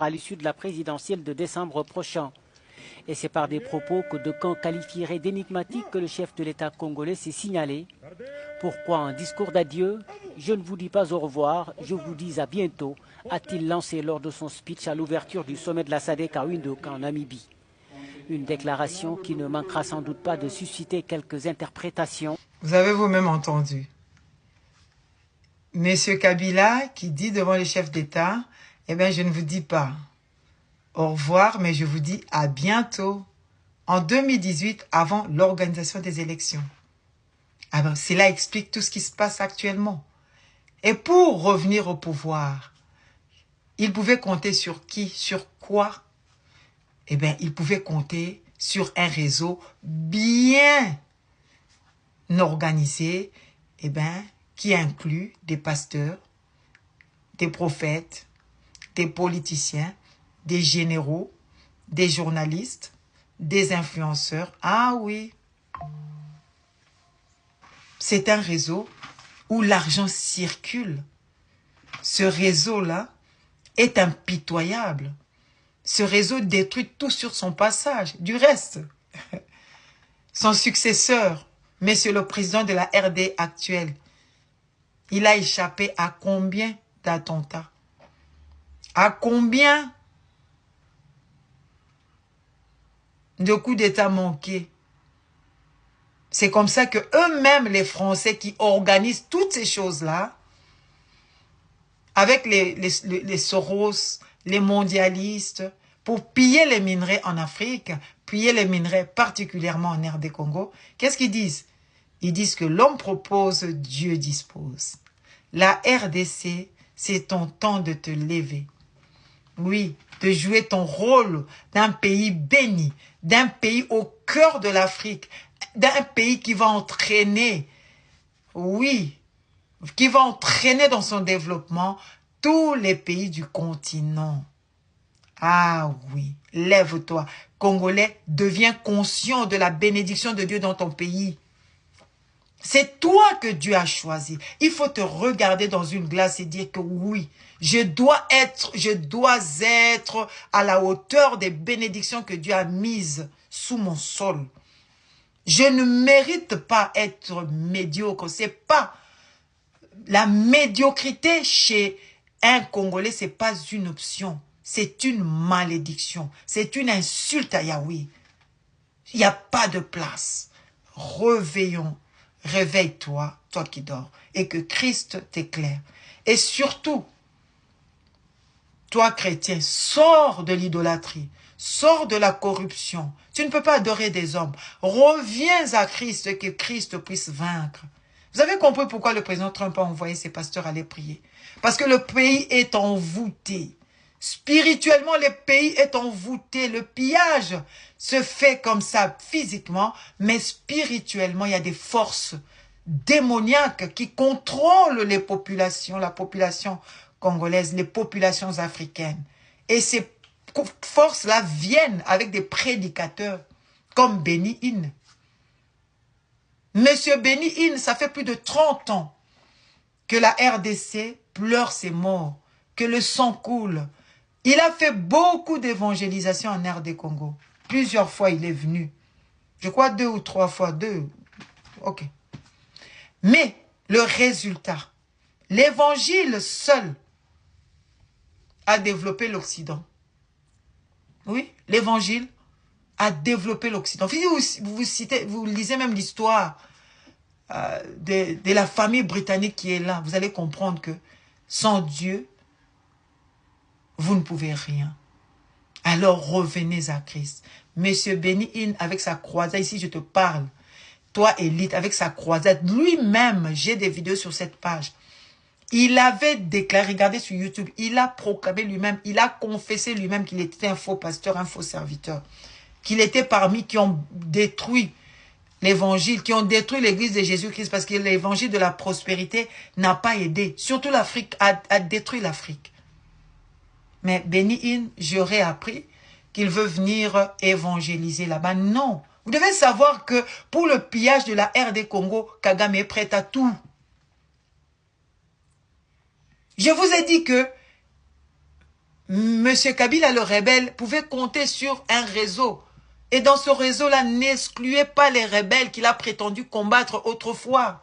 à l'issue de la présidentielle de décembre prochain. Et c'est par des propos que de camps qualifieraient d'énigmatiques que le chef de l'État congolais s'est signalé. Pourquoi un discours d'adieu? Je ne vous dis pas au revoir, je vous dis à bientôt, a-t-il lancé lors de son speech à l'ouverture du sommet de la SADC à Windhoek en Namibie. Une déclaration qui ne manquera sans doute pas de susciter quelques interprétations. Vous avez vous-même entendu. Monsieur Kabila qui dit devant les chefs d'État, eh bien je ne vous dis pas au revoir, mais je vous dis à bientôt. En 2018, avant l'organisation des élections. Alors, cela explique tout ce qui se passe actuellement. Et pour revenir au pouvoir, il pouvait compter sur qui? Sur quoi? Eh bien, il pouvait compter sur un réseau bien organisé, eh bien, qui inclut des pasteurs, des prophètes, des politiciens, des généraux, des journalistes, des influenceurs. Ah oui, c'est un réseau où l'argent circule. Ce réseau-là est impitoyable. Ce réseau détruit tout sur son passage. Du reste, son successeur, monsieur le président de la RD actuelle, il a échappé à combien d'attentats? À combien de coups d'État manqués? C'est comme ça que eux-mêmes, les Français qui organisent toutes ces choses-là, avec les Soros, les mondialistes, pour piller les minerais en Afrique, piller les minerais particulièrement en RD Congo, qu'est-ce qu'ils disent? Ils disent que l'homme propose, Dieu dispose. La RDC, c'est ton temps de te lever. Oui, de jouer ton rôle d'un pays béni, d'un pays au cœur de l'Afrique, d'un pays qui va entraîner, oui, qui va entraîner dans son développement tous les pays du continent. Ah oui, lève-toi. Congolais, deviens conscient de la bénédiction de Dieu dans ton pays. C'est toi que Dieu a choisi. Il faut te regarder dans une glace et dire que oui, je dois être à la hauteur des bénédictions que Dieu a mises sous mon sol. Je ne mérite pas être médiocre. C'est pas la médiocrité chez un Congolais, c'est pas une option. C'est une malédiction. C'est une insulte à Yahweh. Il n'y a pas de place. Réveille-toi, toi qui dors, et que Christ t'éclaire. Et surtout, toi chrétien, sors de l'idolâtrie, sors de la corruption. Tu ne peux pas adorer des hommes. Reviens à Christ, et que Christ puisse vaincre. Vous avez compris pourquoi le président Trump a envoyé ses pasteurs aller prier? Parce que le pays est envoûté. Spirituellement, le pays est envoûté. Le pillage se fait comme ça physiquement, mais spirituellement, il y a des forces démoniaques qui contrôlent les populations, la population congolaise, les populations africaines. Et ces forces-là viennent avec des prédicateurs comme Benny Hinn. Monsieur Benny Hinn, ça fait plus de 30 ans que la RDC pleure ses morts, que le sang coule. Il a fait beaucoup d'évangélisation en RD Congo. Plusieurs fois, il est venu. Je crois 2 ou 3 fois. 2. Ok. Mais le résultat, l'évangile seul a développé l'Occident. Oui, l'évangile a développé l'Occident. Vous lisez même l'histoire de la famille britannique qui est là. Vous allez comprendre que sans Dieu, vous ne pouvez rien. Alors revenez à Christ. Monsieur Benny Hinn, avec sa croisade, ici je te parle. Toi, élite, avec sa croisade, lui-même, j'ai des vidéos sur cette page. Il avait déclaré, regardez sur YouTube, il a proclamé lui-même, il a confessé lui-même qu'il était un faux pasteur, un faux serviteur. Qu'il était parmi qui ont détruit l'évangile, qui ont détruit l'église de Jésus-Christ parce que l'évangile de la prospérité n'a pas aidé. Surtout l'Afrique, a détruit l'Afrique. Mais Benny Hinn, j'aurais appris qu'il veut venir évangéliser là-bas. Non. Vous devez savoir que pour le pillage de la RD Congo, Kagame est prêt à tout. Je vous ai dit que Monsieur Kabila, le rebelle, pouvait compter sur un réseau. Et dans ce réseau-là, n'excluait pas les rebelles qu'il a prétendu combattre autrefois.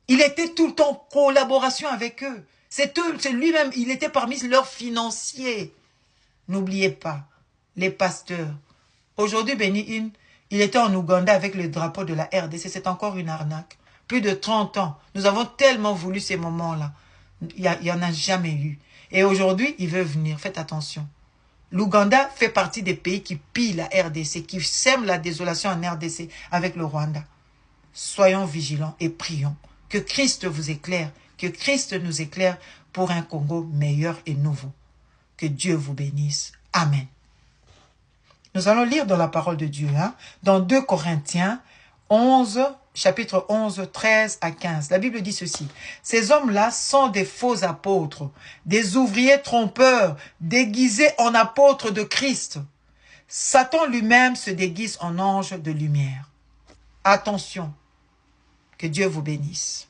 Il était tout le temps en collaboration avec eux. C'est lui-même, il était parmi leurs financiers. N'oubliez pas, les pasteurs. Aujourd'hui, Béni, il était en Ouganda avec le drapeau de la RDC. C'est encore une arnaque. Plus de 30 ans. Nous avons tellement voulu ces moments-là. Il n'y en a jamais eu. Et aujourd'hui, il veut venir. Faites attention. L'Ouganda fait partie des pays qui pillent la RDC, qui sèment la désolation en RDC avec le Rwanda. Soyons vigilants et prions. Que Christ vous éclaire. Que Christ nous éclaire pour un Congo meilleur et nouveau. Que Dieu vous bénisse. Amen. Nous allons lire dans la parole de Dieu, dans 2 Corinthiens 11, chapitre 11, 13 à 15. La Bible dit ceci. Ces hommes-là sont des faux apôtres, des ouvriers trompeurs, déguisés en apôtres de Christ. Satan lui-même se déguise en ange de lumière. Attention, que Dieu vous bénisse.